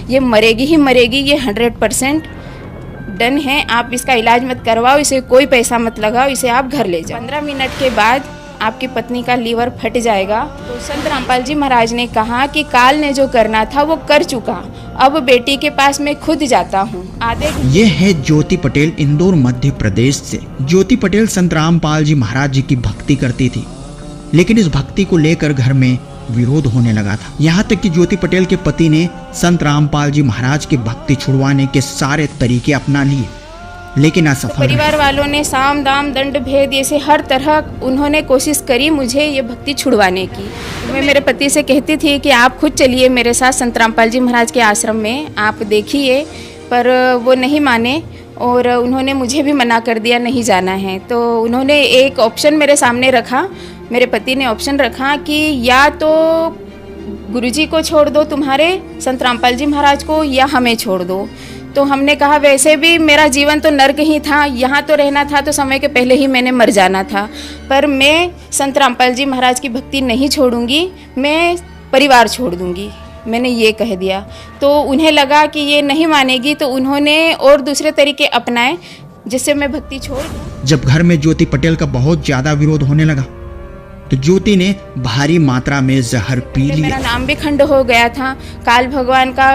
ये मरेगी ही मरेगी, ये 100% डन है। आप इसका इलाज मत करवाओ, इसे कोई पैसा मत लगाओ, इसे आप घर ले जाओ। 15 मिनट के बाद आपकी पत्नी का लीवर फट जाएगा। तो संत रामपाल जी महाराज ने कहा कि काल ने जो करना था वो कर चुका, अब बेटी के पास मैं खुद जाता हूँ। ये है ज्योति पटेल, इंदौर मध्य प्रदेश से। ज्योति पटेल संत रामपाल जी महाराज जी की भक्ति करती थी, लेकिन इस भक्ति को लेकर घर में विरोध होने लगा था। यहाँ तक कि ज्योति पटेल के पति ने संत रामपाल जी महाराज की भक्ति छुड़वाने के सारे तरीके अपना लिए, लेकिन असफल। परिवार वालों ने साम दाम दंड भेद ऐसे हर तरह उन्होंने कोशिश करी मुझे ये भक्ति छुड़वाने की। मैं मेरे पति से कहती थी कि आप खुद चलिए मेरे साथ संत रामपाल जी महाराज के आश्रम में, आप देखिए, पर वो नहीं माने और उन्होंने मुझे भी मना कर दिया नहीं जाना है। तो उन्होंने एक ऑप्शन मेरे सामने रखा, मेरे पति ने ऑप्शन रखा कि या तो गुरुजी को छोड़ दो तुम्हारे संत रामपाल जी महाराज को, या हमें छोड़ दो। तो हमने कहा वैसे भी मेरा जीवन तो नर्क ही था, यहाँ तो रहना था तो समय के पहले ही मैंने मर जाना था, पर मैं संत रामपाल जी महाराज की भक्ति नहीं छोड़ूंगी, मैं परिवार छोड़ दूंगी, मैंने ये कह दिया। तो उन्हें लगा कि ये नहीं मानेगी, तो उन्होंने और दूसरे तरीके अपनाए जिससे मैं भक्ति छोड़ दूं। जब घर में ज्योति पटेल का बहुत ज्यादा विरोध होने लगा तो ज्योति ने भारी मात्रा में जहर पी लिया। मेरा नाम भी खंड हो गया था, काल भगवान का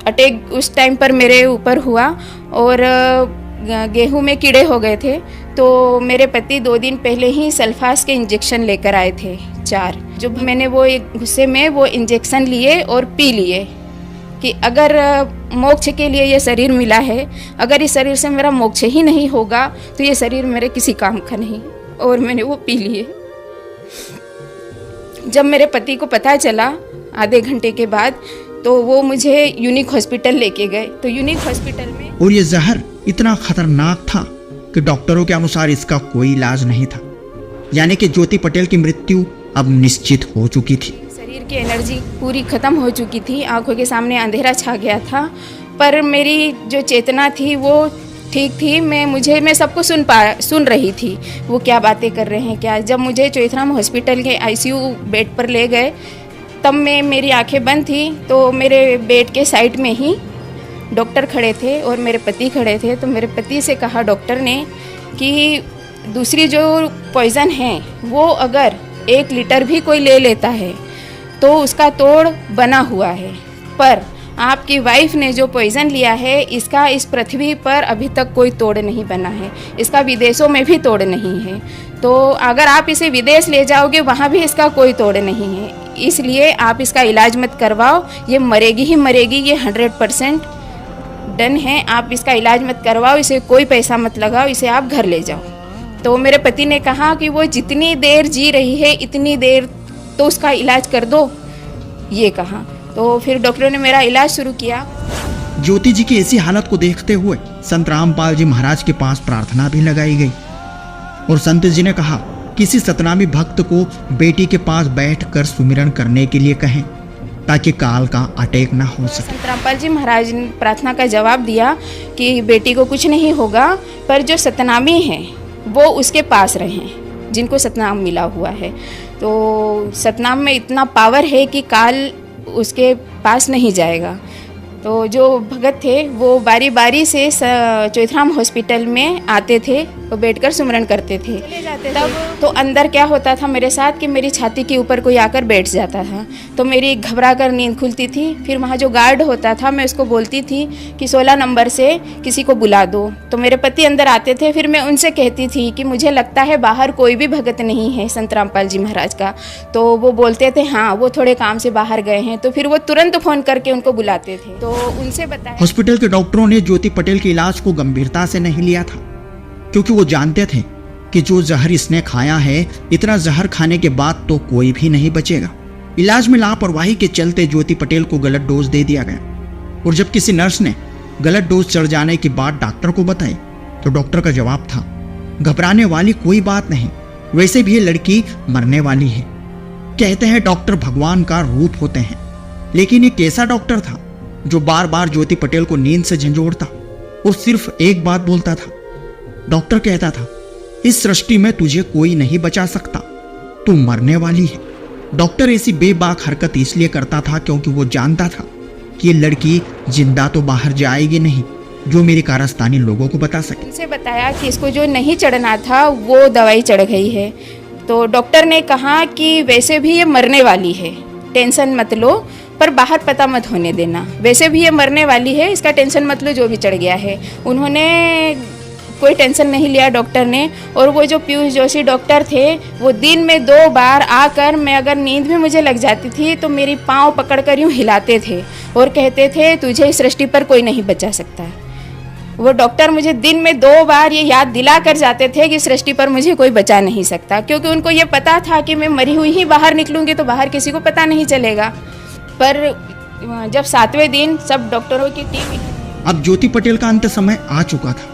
अटैक उस टाइम पर मेरे ऊपर हुआ और गेहूं में कीड़े हो गए थे। तो मेरे पति 2 दिन पहले ही सल्फास के इंजेक्शन लेकर आए थे 4, जो मैंने वो एक गुस्से में वो इंजेक्शन लिए और पी लिए कि अगर मोक्ष के लिए ये शरीर मिला है, अगर इस शरीर से मेरा मोक्ष ही नहीं होगा तो ये शरीर मेरे किसी काम का नहीं, और मैंने वो पी लिए। जब मेरे पति को पता चला आधे घंटे के बाद, तो वो मुझे यूनिक हॉस्पिटल लेके गए। तो यूनिक हॉस्पिटल में, और ये जहर इतना खतरनाक था कि डॉक्टरों के अनुसार इसका कोई इलाज नहीं था, यानी कि ज्योति पटेल की मृत्यु अब निश्चित हो चुकी थी। शरीर की एनर्जी पूरी खत्म हो चुकी थी, आंखों के सामने अंधेरा छा गया था, पर मेरी जो चेतना थी वो ठीक थी। मैं सबको सुन रही थी, वो क्या बातें कर रहे हैं क्या। जब मुझे चोइथराम हॉस्पिटल के आईसीयू बेड पर ले गए, तब मेरी आंखें बंद थी, तो मेरे बेड के साइड में ही डॉक्टर खड़े थे और मेरे पति खड़े थे। तो मेरे पति से कहा डॉक्टर ने कि दूसरी जो पॉइज़न है वो अगर 1 लीटर भी कोई ले लेता है तो उसका तोड़ बना हुआ है, पर आपकी वाइफ ने जो पॉइज़न लिया है इसका इस पृथ्वी पर अभी तक कोई तोड़ नहीं बना है, इसका विदेशों में भी तोड़ नहीं है। तो अगर आप इसे विदेश ले जाओगे वहाँ भी इसका कोई तोड़ नहीं है, इसलिए आप इसका इलाज मत करवाओ, ये मरेगी ही मरेगी, ये 100% डन है। आप इसका इलाज मत करवाओ, इसे कोई पैसा मत लगाओ, इसे आप घर ले जाओ। तो मेरे पति ने कहा कि वो जितनी देर जी रही है इतनी देर तो उसका इलाज कर दो, ये कहा। तो फिर डॉक्टरों ने मेरा इलाज शुरू किया। ज्योति जी की ऐसी हालत को देखते हुए संत रामपाल जी महाराज के पास प्रार्थना भी लगाई गई और संत जी ने कहा किसी सतनामी भक्त को बेटी के पास बैठकर सुमिरन करने के लिए कहें ताकि काल का अटैक ना हो सके। संत रामपाल जी महाराज ने प्रार्थना का जवाब दिया कि बेटी को कुछ नहीं होगा, पर जो सतनामी हैं वो उसके पास रहें, जिनको सतनाम मिला हुआ है। तो सतनाम में इतना पावर है कि काल उसके पास नहीं जाएगा। तो जो भगत थे वो बारी बारी से चोइथराम हॉस्पिटल में आते थे, वो बैठकर सुमरन करते थे। तब तो अंदर क्या होता था मेरे साथ कि मेरी छाती के ऊपर कोई आकर बैठ जाता था, तो मेरी घबरा कर नींद खुलती थी। फिर वहाँ जो गार्ड होता था मैं उसको बोलती थी कि 16 नंबर से किसी को बुला दो। तो मेरे पति अंदर आते थे, फिर मैं उनसे कहती थी कि मुझे लगता है बाहर कोई भी भगत नहीं है संत रामपाल जी महाराज का। तो वो बोलते थे हाँ वो थोड़े काम से बाहर गए हैं, तो फिर वो तुरंत फ़ोन करके उनको बुलाते थे। तो उनसे बताया। हॉस्पिटल के डॉक्टरों ने ज्योति पटेल के इलाज को गंभीरता से नहीं लिया था, क्योंकि वो जानते थे कि जो जहर इसने खाया है, इतना जहर खाने के बाद तो कोई भी नहीं बचेगा। इलाज में लापरवाही के चलते ज्योति पटेल को गलत डोज दे दिया गया, और जब किसी नर्स ने गलत डोज चढ़ जाने की बात डॉक्टर को बताई तो डॉक्टर का जवाब था घबराने वाली कोई बात नहीं, वैसे भी ये लड़की मरने वाली है। कहते हैं डॉक्टर भगवान का रूप होते हैं, लेकिन ये कैसा डॉक्टर था जो बार बार ज्योति पटेल को नींद से झंझोड़ता और सिर्फ एक बात बोलता था। डॉक्टर कहता था इस सृष्टि में तुझे कोई नहीं बचा सकता, तू मरने वाली है। डॉक्टर ऐसी बेबाक हरकत इसलिए करता था क्योंकि वो जानता था कि ये लड़की जिंदा तो बाहर जाएगी नहीं, जो मेरे कारस्तानी लोगों को बता सके। उनसे बताया कि इसको जो नहीं चढ़ना था वो दवाई चढ़ गई है। तो डॉक्टर ने कहा कि वैसे भी ये मरने वाली है, टेंशन मत लो, पर बाहर पता मत होने देना। वैसे भी ये मरने वाली है, इसका टेंशन मत लो, जो भी चढ़ गया है। उन्होंने कोई टेंशन नहीं लिया डॉक्टर ने। और वो जो पीयूष जोशी डॉक्टर थे, वो दिन में 2 बार आकर, मैं अगर नींद में मुझे लग जाती थी तो मेरी पाँव पकड़कर यूँ हिलाते थे और कहते थे तुझे इस सृष्टि पर कोई नहीं बचा सकता। वो डॉक्टर मुझे दिन में 2 बार ये याद दिला कर जाते थे कि सृष्टि पर मुझे कोई बचा नहीं सकता, क्योंकि उनको ये पता था कि मैं मरी हुई ही बाहर निकलूँगी तो बाहर किसी को पता नहीं चलेगा। पर जब 7वें दिन सब डॉक्टरों की टीम, अब ज्योति पटेल का अंत समय आ चुका था।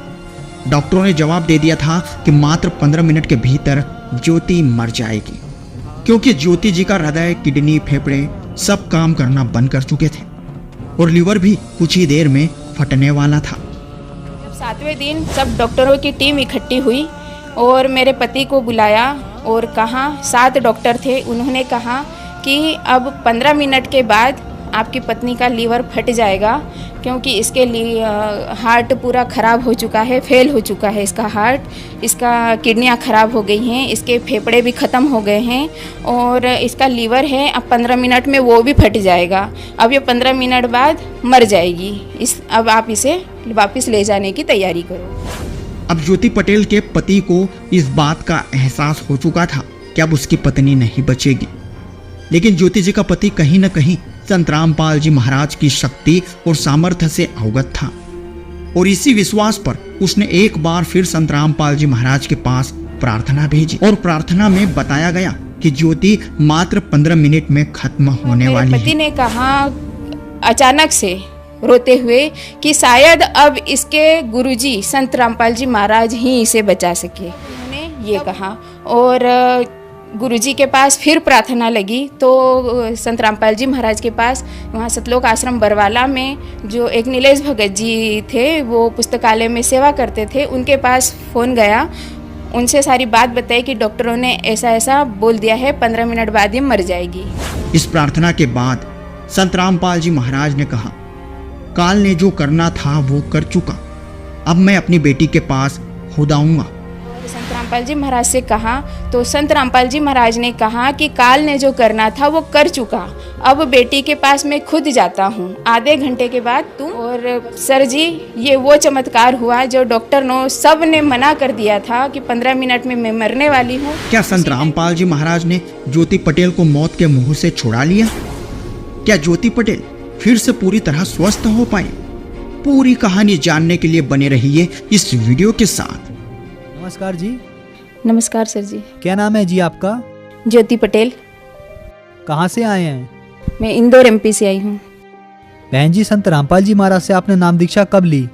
डॉक्टरों ने जवाब दे दिया था कि मात्र 15 मिनट के भीतर ज्योति मर जाएगी, क्योंकि ज्योति जी का हृदय, किडनी, फेफड़े सब काम करना बंद कर चुके थे और लीवर भी कुछ ही देर में फटने वाला था। 7वें दिन सब डॉक्टरों की टीम इकट्ठी हुई और मेरे पति को बुलाया और कहा, 7 डॉक्टर थे, उन्होंने कहा कि अब 15 मिनट के बाद आपकी पत्नी का लीवर फट जाएगा, क्योंकि इसके लिए हार्ट पूरा ख़राब हो चुका है, फेल हो चुका है इसका हार्ट, इसका किडनियाँ ख़राब हो गई हैं, इसके फेफड़े भी ख़त्म हो गए हैं और इसका लीवर है, अब 15 मिनट में वो भी फट जाएगा। अब ये 15 मिनट बाद मर जाएगी। अब आप इसे वापस ले जाने की तैयारी करो। अब ज्योति पटेल के पति को इस बात का एहसास हो चुका था कि अब उसकी पत्नी नहीं बचेगी, लेकिन ज्योति जी का पति कहीं न कहीं संत रामपाल जी महाराज की शक्ति और सामर्थ्य से अवगत था और इसी विश्वास पर उसने एक बार फिर संत रामपाल जी महाराज के पास प्रार्थना भेजी और प्रार्थना में बताया गया कि ज्योति मात्र 15 मिनट में खत्म होने वाली है। पति ने कहा अचानक से रोते हुए कि शायद अब इसके गुरुजी संत रामपाल जी महाराज ही इसे बचा सके। उन्होंने ये कहा और गुरुजी के पास फिर प्रार्थना लगी तो संत रामपाल जी महाराज के पास, वहाँ सतलोक आश्रम बरवाला में जो एक नीलेश भगत जी थे, वो पुस्तकालय में सेवा करते थे, उनके पास फ़ोन गया, उनसे सारी बात बताई कि डॉक्टरों ने ऐसा ऐसा बोल दिया है, 15 मिनट बाद ये मर जाएगी। इस प्रार्थना के बाद संत रामपाल जी महाराज ने कहा, काल ने जो करना था वो कर चुका, अब मैं अपनी बेटी के पास खुद आऊँगा। संत रामपाल जी महाराज से कहा तो संत रामपाल जी महाराज ने कहा कि काल ने जो करना था वो कर चुका, अब बेटी के पास मैं खुद जाता हूँ, आधे घंटे के बाद तुम। और सर जी, ये वो चमत्कार हुआ जो डॉक्टर ने सब ने मना कर दिया था कि 15 मिनट में मैं मरने वाली हूँ। क्या संत रामपाल जी महाराज ने ज्योति पटेल को मौत के मुंह से छुड़ा लिया? क्या ज्योति पटेल फिर से पूरी तरह स्वस्थ हो पाई? पूरी कहानी जानने के लिए बने रहिए इस वीडियो के साथ। नमस्कार जी। नमस्कार सर जी। क्या नाम है जी आपका? ज्योति पटेल। कहाँ से आए हैं? मैं इंदौर MP से आई हूँ। बहन जी, संत रामपाल जी महाराज से आपने नाम दीक्षा कब ली?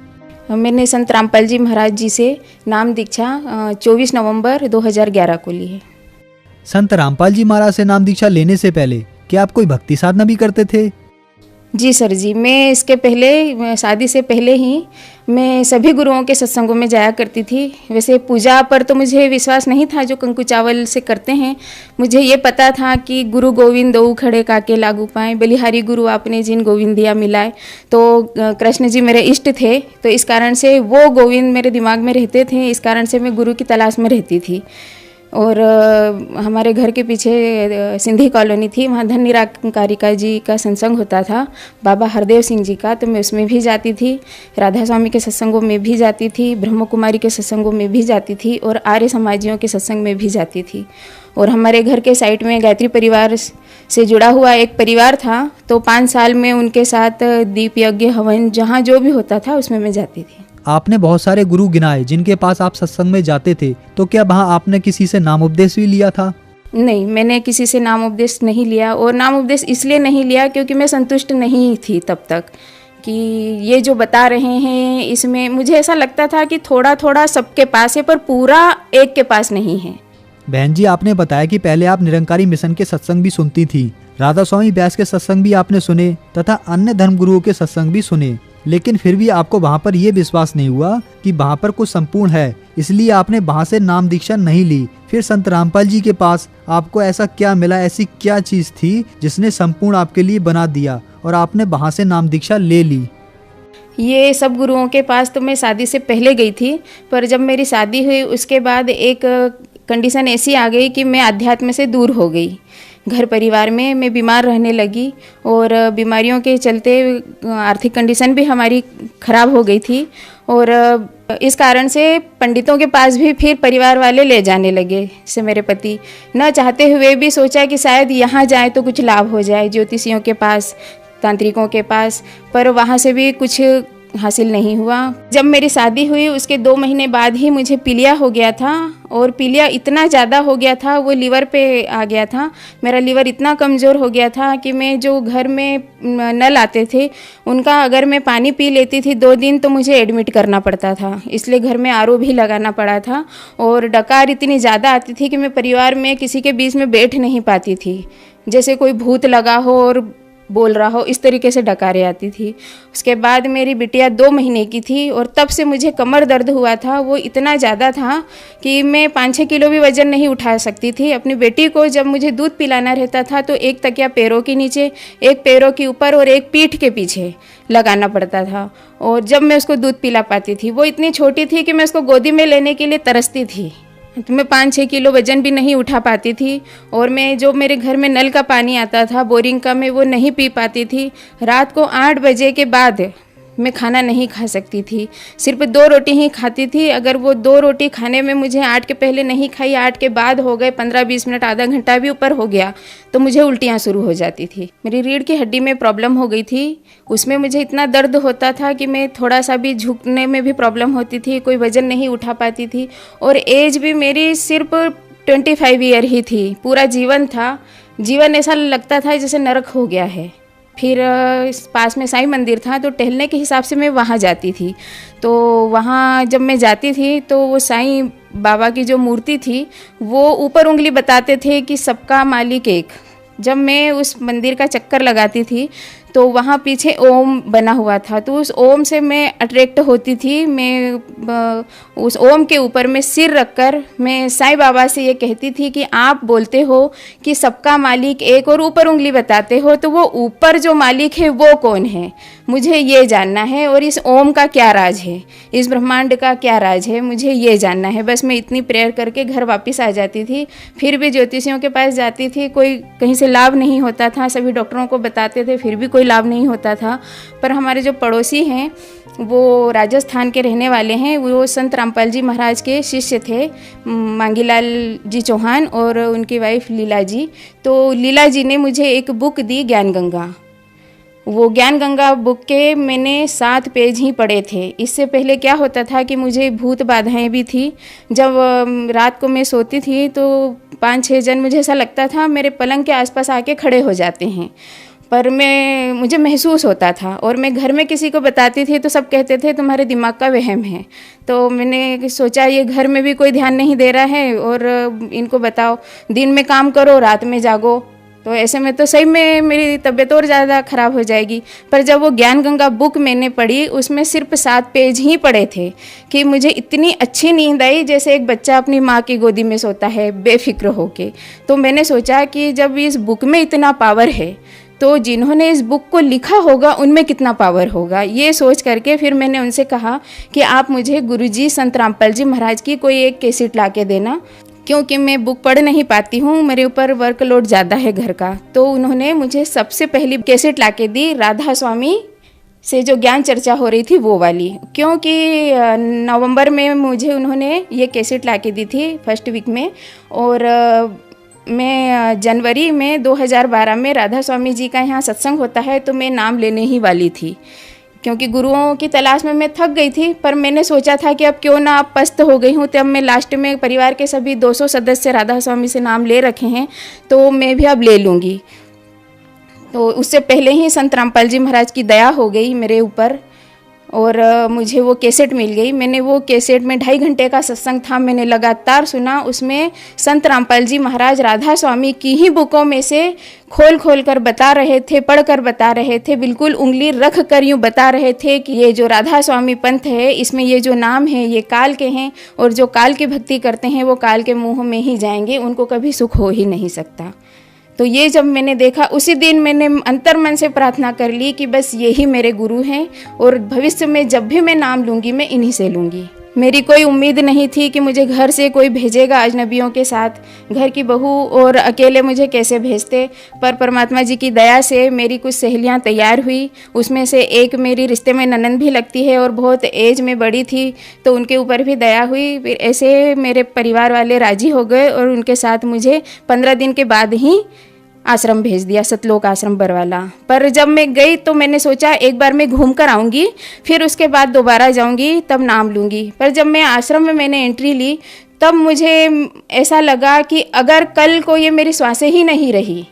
मैंने संत रामपाल जी महाराज जी से नाम दीक्षा 24 नवंबर 2011 को ली है। संत रामपाल जी महाराज से नाम दीक्षा लेने से पहले क्या आप कोई भक्ति साधना भी करते थे? जी सर जी, मैं इसके पहले, शादी से पहले ही मैं सभी गुरुओं के सत्संगों में जाया करती थी। वैसे पूजा पर तो मुझे विश्वास नहीं था जो कंकु चावल से करते हैं। मुझे ये पता था कि गुरु गोविंद दो खड़े काके लागू पाएँ, बलिहारी गुरु आपने जिन गोविंदिया मिलाए। तो कृष्ण जी मेरे इष्ट थे, तो इस कारण से वो गोविंद मेरे दिमाग में रहते थे, इस कारण से मैं गुरु की तलाश में रहती थी। और हमारे घर के पीछे सिंधी कॉलोनी थी, वहाँ धन निराकारिका जी का सत्संग होता था, बाबा हरदेव सिंह जी का, तो मैं उसमें भी जाती थी। राधा स्वामी के सत्संगों में भी जाती थी, ब्रह्म कुमारी के सत्संगों में भी जाती थी और आर्य समाजियों के सत्संग में भी जाती थी। और हमारे घर के साइड में गायत्री परिवार से जुड़ा हुआ एक परिवार था, तो 5 साल में उनके साथ दीप यज्ञ हवन जहाँ जो भी होता था उसमें मैं जाती थी। आपने बहुत सारे गुरु गिनाए जिनके पास आप सत्संग में जाते थे, तो क्या वहाँ आपने किसी से नाम उपदेश भी लिया था? नहीं, मैंने किसी से नाम उपदेश नहीं लिया। और नाम उपदेश इसलिए नहीं लिया क्योंकि मैं संतुष्ट नहीं थी तब तक कि ये जो बता रहे हैं इसमें मुझे ऐसा लगता था कि थोड़ा थोड़ा सबके पास है पर पूरा एक के पास नहीं है। बहन जी, आपने बताया कि पहले आप निरंकारी मिशन के सत्संग भी सुनती थी, राधा स्वामी व्यास के सत्संग भी आपने सुने तथा अन्य धर्म गुरुओं के सत्संग भी सुने, लेकिन फिर भी आपको वहाँ पर यह विश्वास नहीं हुआ कि वहाँ पर कुछ संपूर्ण है, इसलिए आपने वहाँ से नाम दीक्षा नहीं ली। फिर संत रामपाल जी के पास आपको ऐसा क्या मिला, ऐसी क्या चीज थी जिसने संपूर्ण आपके लिए बना दिया और आपने वहाँ से नाम दीक्षा ले ली। ये सब गुरुओं के पास तो मैं शादी से पहले गई थी, पर जब मेरी शादी हुई उसके बाद एक कंडीशन ऐसी आ गई कि मैं अध्यात्म से दूर हो गई। घर परिवार में मैं बीमार रहने लगी और बीमारियों के चलते आर्थिक कंडीशन भी हमारी ख़राब हो गई थी और इस कारण से पंडितों के पास भी फिर परिवार वाले ले जाने लगे। जैसे मेरे पति न चाहते हुए भी सोचा कि शायद यहाँ जाए तो कुछ लाभ हो जाए, ज्योतिषियों के पास, तांत्रिकों के पास, पर वहाँ से भी कुछ हासिल नहीं हुआ। जब मेरी शादी हुई उसके 2 महीने बाद ही मुझे पीलिया हो गया था और पीलिया इतना ज़्यादा हो गया था, वो लीवर पे आ गया था। मेरा लीवर इतना कमज़ोर हो गया था कि मैं जो घर में नल आते थे उनका अगर मैं पानी पी लेती थी 2 दिन तो मुझे एडमिट करना पड़ता था, इसलिए घर में आरओ भी लगाना पड़ा था। और डकार इतनी ज़्यादा आती थी कि मैं परिवार में किसी के बीच में बैठ नहीं पाती थी, जैसे कोई भूत लगा हो और बोल रहा हो, इस तरीके से डकारें आती थी। उसके बाद मेरी बिटिया 2 महीने की थी और तब से मुझे कमर दर्द हुआ था, वो इतना ज़्यादा था कि मैं 5-6 किलो भी वज़न नहीं उठा सकती थी। अपनी बेटी को जब मुझे दूध पिलाना रहता था तो एक तकिया पैरों के नीचे, एक पैरों के ऊपर और एक पीठ के पीछे लगाना पड़ता था। और जब मैं उसको दूध पिला पाती थी, वो इतनी छोटी थी कि मैं उसको गोदी में लेने के लिए तरसती थी। तो मैं 5-6 किलो वज़न भी नहीं उठा पाती थी और मैं जो मेरे घर में नल का पानी आता था बोरिंग का, मैं वो नहीं पी पाती थी। रात को 8 बजे के बाद मैं खाना नहीं खा सकती थी, सिर्फ 2 रोटी ही खाती थी। अगर वो 2 रोटी खाने में मुझे 8 के पहले नहीं खाई, 8 के बाद हो गए, 15-20 मिनट, आधा घंटा भी ऊपर हो गया तो मुझे उल्टियाँ शुरू हो जाती थी। मेरी रीढ़ की हड्डी में प्रॉब्लम हो गई थी, उसमें मुझे इतना दर्द होता था कि मैं थोड़ा सा भी झुकने में भी प्रॉब्लम होती थी, कोई वज़न नहीं उठा पाती थी। और एज भी मेरी सिर्फ 25 ईयर ही थी। पूरा जीवन था, जीवन ऐसा लगता था जैसे नरक हो गया है। फिर पास में साईं मंदिर था तो टहलने के हिसाब से मैं वहाँ जाती थी। तो वहाँ जब मैं जाती थी तो वो साईं बाबा की जो मूर्ति थी वो ऊपर उंगली बताते थे कि सबका मालिक एक। जब मैं उस मंदिर का चक्कर लगाती थी तो वहाँ पीछे ओम बना हुआ था, तो उस ओम से मैं अट्रैक्ट होती थी। मैं उस ओम के ऊपर में सिर रखकर मैं साईं बाबा से ये कहती थी कि आप बोलते हो कि सबका मालिक एक और ऊपर उंगली बताते हो, तो वो ऊपर जो मालिक है वो कौन है, मुझे ये जानना है। और इस ओम का क्या राज है, इस ब्रह्मांड का क्या राज है, मुझे ये जानना है। बस मैं इतनी प्रेयर करके घर वापस आ जाती थी। फिर भी ज्योतिषियों के पास जाती थी, कोई कहीं से लाभ नहीं होता था। सभी डॉक्टरों को बताते थे, फिर भी कोई लाभ नहीं होता था। पर हमारे जो पड़ोसी हैं वो राजस्थान के रहने वाले हैं, वो संत रामपाल जी महाराज के शिष्य थे, मांगीलाल जी चौहान और उनकी वाइफ लीला जी। तो लीला जी ने मुझे एक बुक दी, ज्ञान गंगा। वो ज्ञान गंगा बुक के मैंने 7 पेज ही पढ़े थे। इससे पहले क्या होता था कि मुझे भूत बाधाएं भी थी। जब रात को मैं सोती थी तो 5-6 जन, मुझे ऐसा लगता था मेरे पलंग के आसपास आके खड़े हो जाते हैं, पर मुझे महसूस होता था। और मैं घर में किसी को बताती थी तो सब कहते थे तुम्हारे दिमाग का वहम है। तो मैंने सोचा ये घर में भी कोई ध्यान नहीं दे रहा है और इनको बताओ, दिन में काम करो रात में जागो, तो ऐसे में तो सही में मेरी तबीयत और ज़्यादा ख़राब हो जाएगी। पर जब वो ज्ञान गंगा बुक मैंने पढ़ी, उसमें सिर्फ 7 पेज ही पढ़े थे कि मुझे इतनी अच्छी नींद आई जैसे एक बच्चा अपनी माँ की गोदी में सोता है बेफिक्र होके। तो मैंने सोचा कि जब इस बुक में इतना पावर है तो जिन्होंने इस बुक को लिखा होगा उनमें कितना पावर होगा। ये सोच करके फिर मैंने उनसे कहा कि आप मुझे गुरुजी संत रामपाल जी महाराज की कोई एक कैसेट ला के देना, क्योंकि मैं बुक पढ़ नहीं पाती हूँ, मेरे ऊपर वर्कलोड ज़्यादा है घर का। तो उन्होंने मुझे सबसे पहली कैसेट ला के दी, राधा स्वामी से जो ज्ञान चर्चा हो रही थी वो वाली। क्योंकि नवंबर में मुझे उन्होंने ये कैसेट ला के दी थी फर्स्ट वीक में, और मैं जनवरी में 2012 में राधा स्वामी जी का यहाँ सत्संग होता है तो मैं नाम लेने ही वाली थी, क्योंकि गुरुओं की तलाश में मैं थक गई थी। पर मैंने सोचा था कि अब क्यों ना अब पस्त हो गई हूँ, तो अब मैं लास्ट में परिवार के सभी 200 सदस्य राधा स्वामी से नाम ले रखे हैं तो मैं भी अब ले लूँगी। तो उससे पहले ही संत रामपाल जी महाराज की दया हो गई मेरे ऊपर और मुझे वो कैसेट मिल गई। मैंने वो कैसेट में 2.5 घंटे का सत्संग था, मैंने लगातार सुना। उसमें संत रामपाल जी महाराज राधा स्वामी की ही बुकों में से खोल खोल कर बता रहे थे, पढ़ कर बता रहे थे, बिल्कुल उंगली रख कर यूँ बता रहे थे कि ये जो राधा स्वामी पंथ है इसमें ये जो नाम है ये काल के हैं, और जो काल की भक्ति करते हैं वो काल के मुँह में ही जाएंगे, उनको कभी सुख हो ही नहीं सकता। तो ये जब मैंने देखा, उसी दिन मैंने अंतर्मन से प्रार्थना कर ली कि बस यही मेरे गुरु हैं और भविष्य में जब भी मैं नाम लूँगी मैं इन्हीं से लूँगी। मेरी कोई उम्मीद नहीं थी कि मुझे घर से कोई भेजेगा अजनबियों के साथ, घर की बहू और अकेले मुझे कैसे भेजते। पर परमात्मा जी की दया से मेरी कुछ सहेलियां तैयार हुई, उसमें से एक मेरी रिश्ते में ननंद भी लगती है और बहुत एज में बड़ी थी, तो उनके ऊपर भी दया हुई। फिर ऐसे मेरे परिवार वाले राजी हो गए और उनके साथ मुझे 15 दिन के बाद ही आश्रम भेज दिया, सतलोक आश्रम बरवाला। पर जब मैं गई तो मैंने सोचा एक बार मैं घूम कर आऊँगी, फिर उसके बाद दोबारा जाऊँगी, तब नाम लूँगी। पर जब मैं आश्रम में मैंने एंट्री ली तब मुझे ऐसा लगा कि अगर कल को ये मेरी श्वासें ही नहीं रही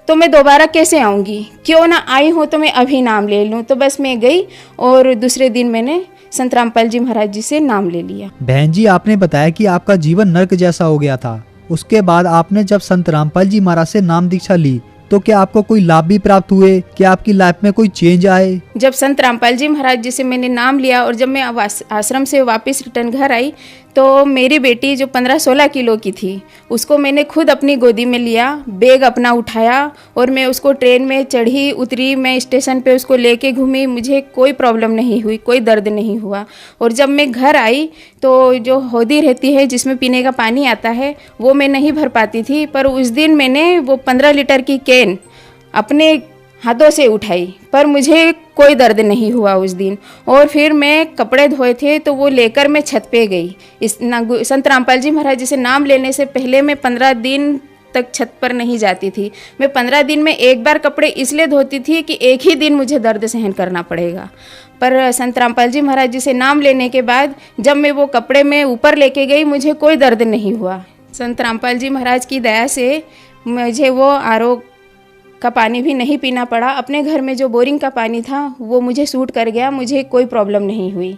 तो मैं दोबारा कैसे आऊँगी, क्यों ना आई हूँ तो मैं अभी नाम ले लूँ। तो बस मैं गई और दूसरे दिन मैंने संत रामपाल जी महाराज जी से नाम ले लिया। बहन जी, आपने बताया कि आपका जीवन नर्क जैसा हो गया था। उसके बाद आपने जब संत रामपाल जी महाराज से नाम दीक्षा ली तो क्या आपको कोई लाभ भी प्राप्त हुए? क्या आपकी लाइफ में कोई चेंज आए? जब संत रामपाल जी महाराज जी से मैंने नाम लिया और जब मैं आश्रम से वापस रिटर्न घर आई तो मेरी बेटी जो 15-16 किलो की थी उसको मैंने खुद अपनी गोदी में लिया, बैग अपना उठाया और मैं उसको ट्रेन में चढ़ी उतरी, मैं स्टेशन पे उसको लेके घूमी, मुझे कोई प्रॉब्लम नहीं हुई, कोई दर्द नहीं हुआ। और जब मैं घर आई तो जो हौदी रहती है जिसमें पीने का पानी आता है वो मैं नहीं भर पाती थी, पर उस दिन मैंने वो 15 लीटर की कैन अपने हाथों से उठाई, पर मुझे कोई दर्द नहीं हुआ उस दिन। और फिर मैं कपड़े धोए थे तो वो लेकर मैं छत पे गई। संत रामपाल जी महाराज जी से नाम लेने से पहले मैं 15 दिन तक छत पर नहीं जाती थी। मैं 15 दिन में एक बार कपड़े इसलिए धोती थी कि एक ही दिन मुझे दर्द सहन करना पड़ेगा। पर संत रामपाल जी महाराज जी से नाम लेने के बाद जब मैं वो कपड़े में ऊपर लेके गई मुझे कोई दर्द नहीं हुआ। संत रामपाल जी महाराज की दया से मुझे वो आरो का पानी भी नहीं पीना पड़ा। अपने घर में जो बोरिंग का पानी था वो मुझे सूट कर गया, मुझे कोई प्रॉब्लम नहीं हुई।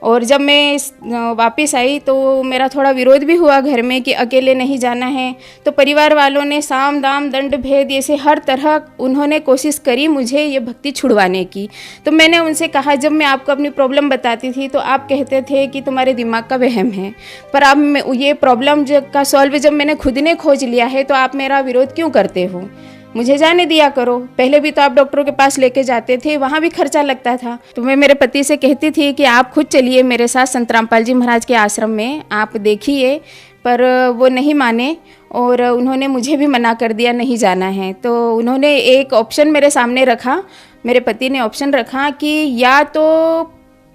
और जब मैं वापस आई तो मेरा थोड़ा विरोध भी हुआ घर में कि अकेले नहीं जाना है, तो परिवार वालों ने साम दाम दंड भेद ऐसे हर तरह उन्होंने कोशिश करी मुझे ये भक्ति छुड़वाने की। तो मैंने उनसे कहा, जब मैं आपको अपनी प्रॉब्लम बताती थी तो आप कहते थे कि तुम्हारे दिमाग का वहम है, पर अब ये प्रॉब्लम का सॉल्व जब मैंने खुद ने खोज लिया है तो आप मेरा विरोध क्यों करते हो? मुझे जाने दिया करो। पहले भी तो आप डॉक्टरों के पास लेके जाते थे, वहाँ भी खर्चा लगता था। तो मैं मेरे पति से कहती थी कि आप खुद चलिए मेरे साथ संत रामपाल जी महाराज के आश्रम में, आप देखिए, पर वो नहीं माने और उन्होंने मुझे भी मना कर दिया नहीं जाना है। तो उन्होंने एक ऑप्शन मेरे सामने रखा, मेरे पति ने ऑप्शन रखा कि या तो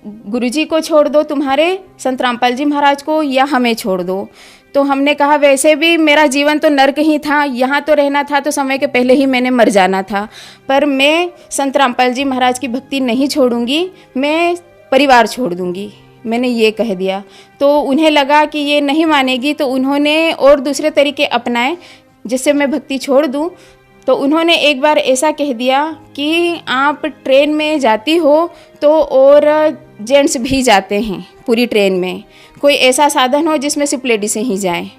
गुरुजी को छोड़ दो तुम्हारे संत रामपाल जी महाराज को, या हमें छोड़ दो। तो हमने कहा वैसे भी मेरा जीवन तो नर्क ही था, यहाँ तो रहना था तो समय के पहले ही मैंने मर जाना था, पर मैं संत रामपाल जी महाराज की भक्ति नहीं छोड़ूंगी, मैं परिवार छोड़ दूंगी, मैंने ये कह दिया। तो उन्हें लगा कि ये नहीं मानेगी, तो उन्होंने और दूसरे तरीके अपनाए जिससे मैं भक्ति छोड़ दूं। तो उन्होंने एक बार ऐसा कह दिया कि आप ट्रेन में जाती हो तो और जेंट्स भी जाते हैं पूरी ट्रेन में, कोई ऐसा साधन हो जिसमें सिर्फ लेडीज़ ही जाएं।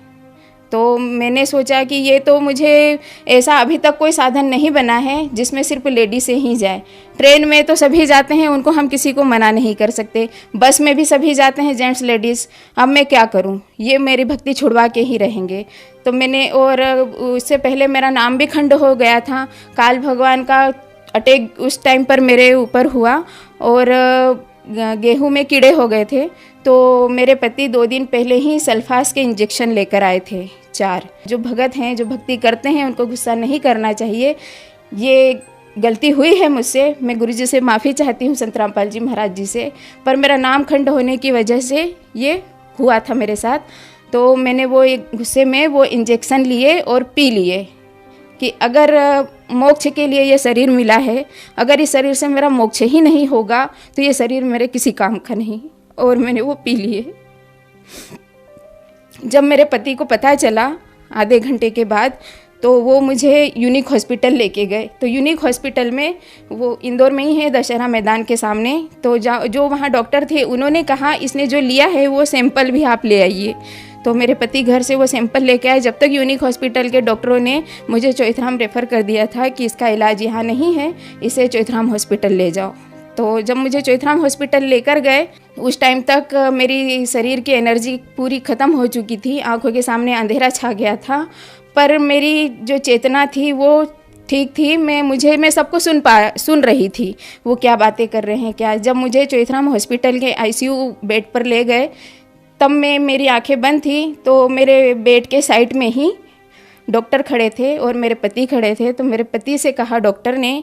तो मैंने सोचा कि ये तो मुझे ऐसा अभी तक कोई साधन नहीं बना है जिसमें सिर्फ लेडीज़ ही जाए। ट्रेन में तो सभी जाते हैं, उनको हम किसी को मना नहीं कर सकते, बस में भी सभी जाते हैं जेंट्स लेडीज़, अब मैं क्या करूं, ये मेरी भक्ति छुड़वा के ही रहेंगे। तो मैंने, और उससे पहले मेरा नाम भी खंड हो गया था, काल भगवान का अटैक उस टाइम पर मेरे ऊपर हुआ और गेहूं में कीड़े हो गए थे। तो मेरे पति 2 दिन पहले ही सल्फास के इंजेक्शन लेकर आए थे 4। जो भगत हैं, जो भक्ति करते हैं, उनको गुस्सा नहीं करना चाहिए। ये गलती हुई है मुझसे, मैं गुरुजी से माफ़ी चाहती हूँ, संत रामपाल जी महाराज जी से, पर मेरा नाम खंड होने की वजह से ये हुआ था मेरे साथ। तो मैंने वो एक गुस्से में वो इंजेक्शन लिए और पी लिए कि अगर मोक्ष के लिए ये शरीर मिला है, अगर इस शरीर से मेरा मोक्ष ही नहीं होगा तो ये शरीर मेरे किसी काम का नहीं, और मैंने वो पी लिए। जब मेरे पति को पता चला आधे घंटे के बाद, तो वो मुझे यूनिक हॉस्पिटल लेके गए। तो यूनिक हॉस्पिटल में, वो इंदौर में ही है, दशहरा मैदान के सामने, तो जो वहाँ डॉक्टर थे उन्होंने कहा इसने जो लिया है वो सैंपल भी आप ले आइए। तो मेरे पति घर से वो सैंपल लेके आए। जब तक यूनिक हॉस्पिटल के डॉक्टरों ने मुझे चौथराम रेफ़र कर दिया था कि इसका इलाज यहाँ नहीं है, इसे चौथराम हॉस्पिटल ले जाओ। तो जब मुझे चौथराम हॉस्पिटल लेकर गए, उस टाइम तक मेरी शरीर की एनर्जी पूरी ख़त्म हो चुकी थी, आंखों के सामने अंधेरा छा गया था, पर मेरी जो चेतना थी वो ठीक थी। मैं सबको सुन रही थी, वो क्या बातें कर रहे हैं क्या। जब मुझे चोइथराम हॉस्पिटल के आईसीयू बेड पर ले गए तब मेरी आंखें बंद थी, तो मेरे बेड के साइड में ही डॉक्टर खड़े थे और मेरे पति खड़े थे। तो मेरे पति से कहा डॉक्टर ने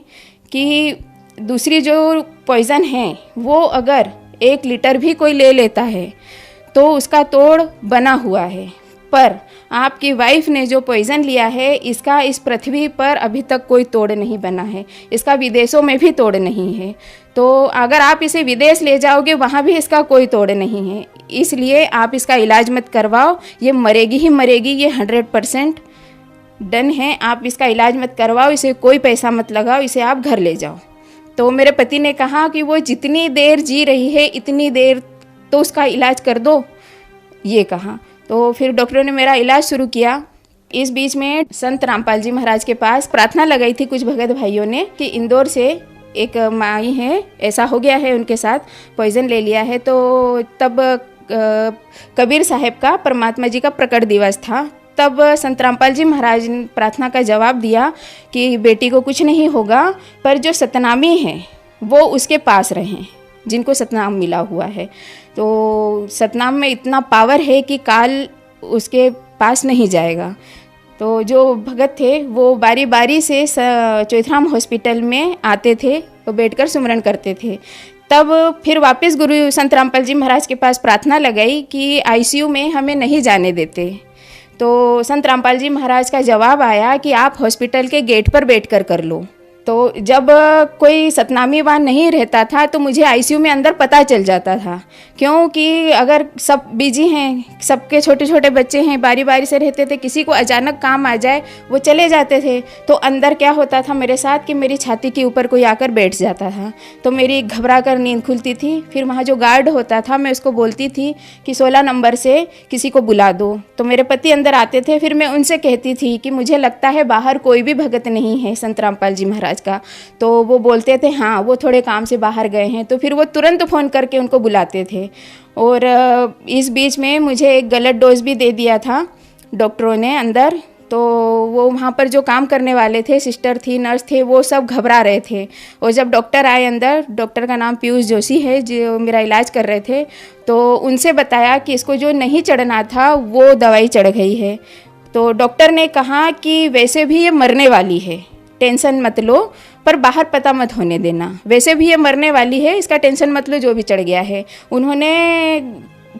कि दूसरी जो पॉइज़न है वो अगर 1 लीटर भी कोई ले लेता है तो उसका तोड़ बना हुआ है, पर आपकी वाइफ ने जो पॉइज़न लिया है इसका इस पृथ्वी पर अभी तक कोई तोड़ नहीं बना है, इसका विदेशों में भी तोड़ नहीं है। तो अगर आप इसे विदेश ले जाओगे वहाँ भी इसका कोई तोड़ नहीं है, इसलिए आप इसका इलाज मत करवाओ, ये मरेगी ही मरेगी, ये 100% डन है। आप इसका इलाज मत करवाओ, इसे कोई पैसा मत लगाओ, इसे आप घर ले जाओ। तो मेरे पति ने कहा कि वो जितनी देर जी रही है इतनी देर तो उसका इलाज कर दो, ये कहा। तो फिर डॉक्टरों ने मेरा इलाज शुरू किया। इस बीच में संत रामपाल जी महाराज के पास प्रार्थना लगाई थी कुछ भगत भाइयों ने कि इंदौर से एक माई है, ऐसा हो गया है, उनके साथ पॉइज़न ले लिया है। तो तब कबीर साहब का, परमात्मा जी का प्रकट दिवस था। तब संत रामपाल जी महाराज ने प्रार्थना का जवाब दिया कि बेटी को कुछ नहीं होगा, पर जो सतनामी है वो उसके पास रहें, जिनको सतनाम मिला हुआ है। तो सतनाम में इतना पावर है कि काल उसके पास नहीं जाएगा। तो जो भगत थे वो बारी बारी से चोइथराम हॉस्पिटल में आते थे, तो बैठकर सुमरन करते थे। तब फिर वापस गुरु संत रामपाल जी महाराज के पास प्रार्थना लगाई कि आईसीयू में हमें नहीं जाने देते। तो संत रामपाल जी महाराज का जवाब आया कि आप हॉस्पिटल के गेट पर बैठकर कर लो। तो जब कोई सतनामी वहाँ नहीं रहता था तो मुझे आईसीयू में अंदर पता चल जाता था, क्योंकि अगर सब बिजी हैं, सबके छोटे छोटे बच्चे हैं, बारी बारी से रहते थे, किसी को अचानक काम आ जाए वो चले जाते थे। तो अंदर क्या होता था मेरे साथ कि मेरी छाती के ऊपर कोई आकर बैठ जाता था, तो मेरी घबरा कर नींद खुलती थी। फिर वहाँ जो गार्ड होता था मैं उसको बोलती थी कि 16 नंबर से किसी को बुला दो। तो मेरे पति अंदर आते थे, फिर मैं उनसे कहती थी कि मुझे लगता है बाहर कोई भी भगत नहीं है संत रामपाल जी महाराज का। तो वो बोलते थे हाँ वो थोड़े काम से बाहर गए हैं, तो फिर वो तुरंत फ़ोन करके उनको बुलाते थे। और इस बीच में मुझे एक गलत डोज भी दे दिया था डॉक्टरों ने अंदर। तो वो वहाँ पर जो काम करने वाले थे, सिस्टर थी, नर्स थे, वो सब घबरा रहे थे। और जब डॉक्टर आए अंदर, डॉक्टर का नाम पीयूष जोशी है, जो मेरा इलाज कर रहे थे, तो उनसे बताया कि इसको जो नहीं चढ़ना था वो दवाई चढ़ गई है। तो डॉक्टर ने कहा कि वैसे भी ये मरने वाली है, टेंशन मत लो, पर बाहर पता मत होने देना, वैसे भी ये मरने वाली है, इसका टेंशन मत लो, जो भी चढ़ गया है। उन्होंने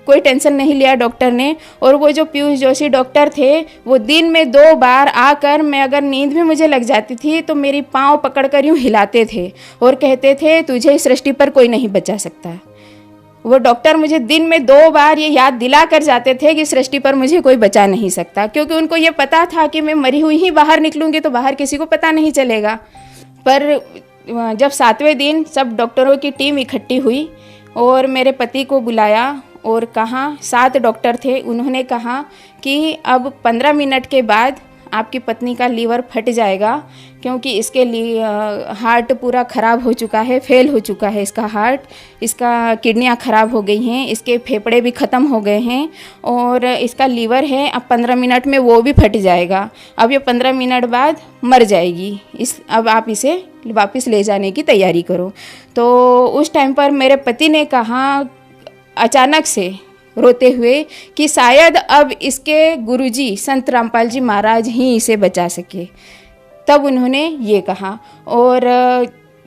कोई टेंशन नहीं लिया डॉक्टर ने। और वो जो पीयूष जोशी डॉक्टर थे वो दिन में 2 बार आकर, मैं अगर नींद में मुझे लग जाती थी तो मेरी पाँव पकड़कर यूँ हिलाते थे और कहते थे तुझे इस सृष्टि पर कोई नहीं बचा सकता। वो डॉक्टर मुझे दिन में 2 बार ये याद दिला कर जाते थे कि सृष्टि पर मुझे कोई बचा नहीं सकता, क्योंकि उनको ये पता था कि मैं मरी हुई ही बाहर निकलूँगी तो बाहर किसी को पता नहीं चलेगा। पर जब 7वें दिन सब डॉक्टरों की टीम इकट्ठी हुई और मेरे पति को बुलाया और कहा, 7 डॉक्टर थे, उन्होंने कहा कि अब 15 मिनट के बाद आपकी पत्नी का लीवर फट जाएगा, क्योंकि इसके लिए हार्ट पूरा ख़राब हो चुका है, फेल हो चुका है इसका हार्ट, इसका किडनियाँ ख़राब हो गई हैं, इसके फेफड़े भी ख़त्म हो गए हैं और इसका लीवर है, अब 15 मिनट में वो भी फट जाएगा। अब ये 15 मिनट बाद मर जाएगी, अब आप इसे वापस ले जाने की तैयारी करो। तो उस टाइम पर मेरे पति ने कहा अचानक से रोते हुए कि शायद अब इसके गुरुजी संत रामपाल जी महाराज ही इसे बचा सके। तब उन्होंने ये कहा और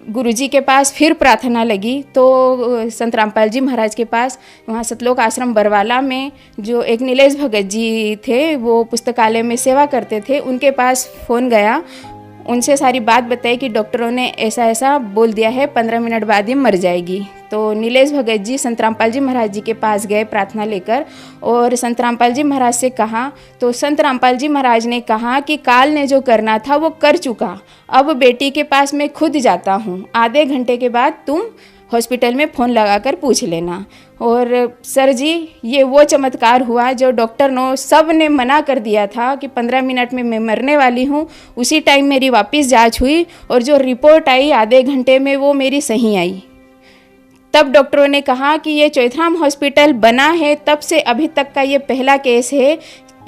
गुरुजी के पास फिर प्रार्थना लगी। तो संत रामपाल जी महाराज के पास वहाँ सतलोक आश्रम बरवाला में जो एक नीलेश भगत जी थे, वो पुस्तकालय में सेवा करते थे, उनके पास फ़ोन गया, उनसे सारी बात बताई कि डॉक्टरों ने ऐसा ऐसा बोल दिया है, 15 मिनट बाद ये मर जाएगी। तो नीलेश भगत जी संत रामपाल जी महाराज जी के पास गए प्रार्थना लेकर और संत रामपाल जी महाराज से कहा। तो संत रामपाल जी महाराज ने कहा कि काल ने जो करना था वो कर चुका, अब बेटी के पास मैं खुद जाता हूँ, आधे घंटे के बाद तुम हॉस्पिटल में फ़ोन लगाकर पूछ लेना। और सर जी ये वो चमत्कार हुआ जो डॉक्टर सब ने मना कर दिया था कि 15 मिनट में मैं मरने वाली हूँ, उसी टाइम मेरी वापस जांच हुई और जो रिपोर्ट आई आधे घंटे में वो मेरी सही आई। तब डॉक्टरों ने कहा कि ये चोइथराम हॉस्पिटल बना है तब से अभी तक का ये पहला केस है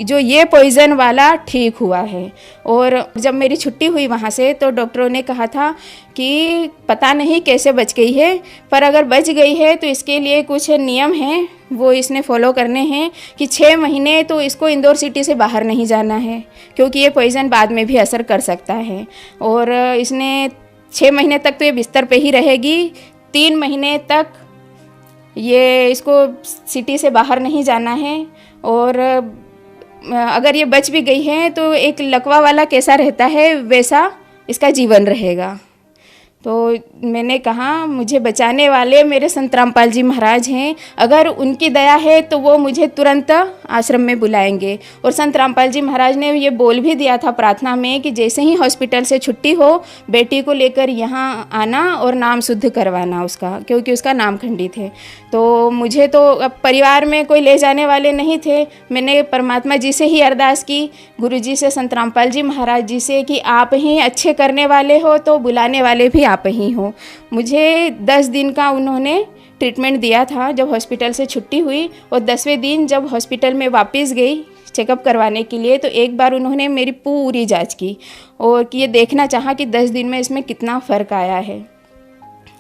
जो ये पॉइज़न वाला ठीक हुआ है। और जब मेरी छुट्टी हुई वहाँ से तो डॉक्टरों ने कहा था कि पता नहीं कैसे बच गई है, पर अगर बच गई है तो इसके लिए कुछ नियम हैं, वो इसने फॉलो करने हैं कि 6 महीने तो इसको इंदौर सिटी से बाहर नहीं जाना है, क्योंकि ये पॉइज़न बाद में भी असर कर सकता है। और इसने 6 महीने तक तो ये बिस्तर पे ही रहेगी, 3 महीने तक ये इसको सिटी से बाहर नहीं जाना है। और अगर ये बच भी गई है तो एक लकवा वाला कैसा रहता है वैसा इसका जीवन रहेगा। तो मैंने कहा मुझे बचाने वाले मेरे संत रामपाल जी महाराज हैं, अगर उनकी दया है तो वो मुझे तुरंत आश्रम में बुलाएंगे। और संत रामपाल जी महाराज ने ये बोल भी दिया था प्रार्थना में कि जैसे ही हॉस्पिटल से छुट्टी हो बेटी को लेकर यहाँ आना और नाम शुद्ध करवाना उसका, क्योंकि उसका नाम खंडित है। तो मुझे तो अब परिवार में कोई ले जाने वाले नहीं थे, मैंने परमात्मा जी से ही अरदास की, गुरु जी से, संत रामपाल जी महाराज जी से कि आप ही अच्छे करने वाले हो तो बुलाने वाले भी आप ही हो। मुझे 10 दिन का उन्होंने ट्रीटमेंट दिया था जब हॉस्पिटल से छुट्टी हुई। और 10वें दिन जब हॉस्पिटल में वापस गई चेकअप करवाने के लिए तो एक बार उन्होंने मेरी पूरी जांच की और कि ये देखना चाहा कि 10 दिन में इसमें कितना फ़र्क आया है।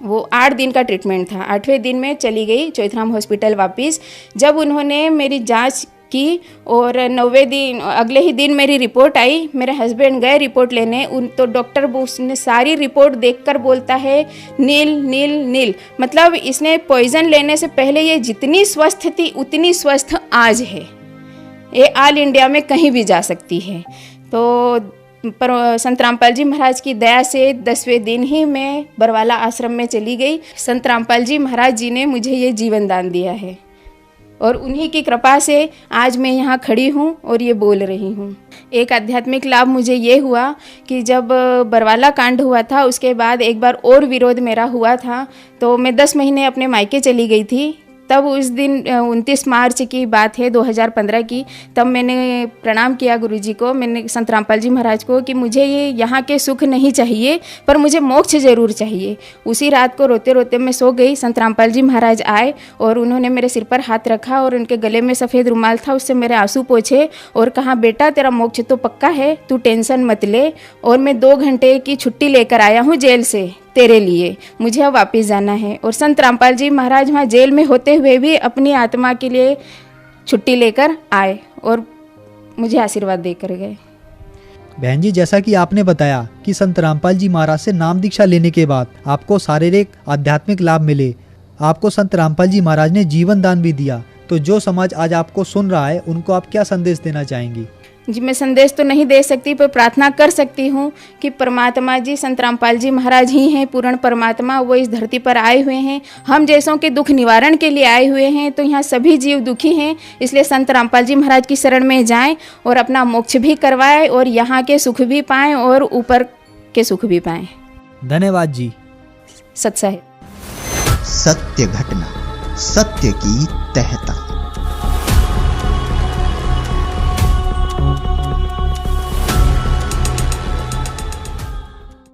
वो 8 दिन का ट्रीटमेंट था। 8वें दिन में चली गई चौथराम हॉस्पिटल वापस। जब उन्होंने मेरी जांच की और 9वें दिन अगले ही दिन मेरी रिपोर्ट आई, मेरे हस्बैंड गए रिपोर्ट लेने, उन तो डॉक्टर उसने सारी रिपोर्ट देखकर बोलता है नील नील नील, मतलब इसने पॉइज़न लेने से पहले ये जितनी स्वस्थ थी उतनी स्वस्थ आज है, ये ऑल इंडिया में कहीं भी जा सकती है। तो पर संत रामपाल जी महाराज की दया से 10वें दिन ही मैं बरवाला आश्रम में चली गई। संत रामपाल जी महाराज जी ने मुझे ये जीवन दान दिया है और उन्हीं की कृपा से आज मैं यहाँ खड़ी हूँ और ये बोल रही हूँ। एक आध्यात्मिक लाभ मुझे ये हुआ कि जब बरवाला कांड हुआ था उसके बाद एक बार और विरोध मेरा हुआ था, तो मैं 10 महीने अपने मायके चली गई थी। तब उस दिन 29 मार्च की बात है 2015 की, तब मैंने प्रणाम किया गुरुजी को, मैंने संत रामपाल जी महाराज को कि मुझे ये यहाँ के सुख नहीं चाहिए पर मुझे मोक्ष ज़रूर चाहिए। उसी रात को रोते रोते मैं सो गई। संत रामपाल जी महाराज आए और उन्होंने मेरे सिर पर हाथ रखा और उनके गले में सफ़ेद रुमाल था, उससे मेरे आंसू पोंछे और कहा बेटा तेरा मोक्ष तो पक्का है, तू टेंशन मत ले। और मैं 2 घंटे की छुट्टी लेकर आया हूँ जेल से तेरे लिए, मुझे अब वापस जाना है। और संत रामपाल जी महाराज वहाँ जेल में होते हुए भी अपनी आत्मा के लिए छुट्टी लेकर आए और मुझे आशीर्वाद देकर गए। बहन जी, जैसा कि आपने बताया कि संत रामपाल जी महाराज से नाम दीक्षा लेने के बाद आपको शारीरिक आध्यात्मिक लाभ मिले, आपको संत रामपाल जी महाराज ने जीवन दान भी दिया, तो जो समाज आज आपको सुन रहा है उनको आप क्या संदेश देना चाहेंगी? जी, मैं संदेश तो नहीं दे सकती पर प्रार्थना कर सकती हूँ कि परमात्मा जी संत रामपाल जी महाराज ही हैं पूर्ण परमात्मा, वो इस धरती पर आए हुए हैं, हम जैसों के दुख निवारण के लिए आए हुए हैं। तो यहाँ सभी जीव दुखी हैं, इसलिए संत रामपाल जी महाराज की शरण में जाएं और अपना मोक्ष भी करवाएं और यहाँ के सुख भी पाएं और ऊपर के सुख भी पाएं। धन्यवाद जी। सत्य है। सत्य घटना, सत्य की तहता।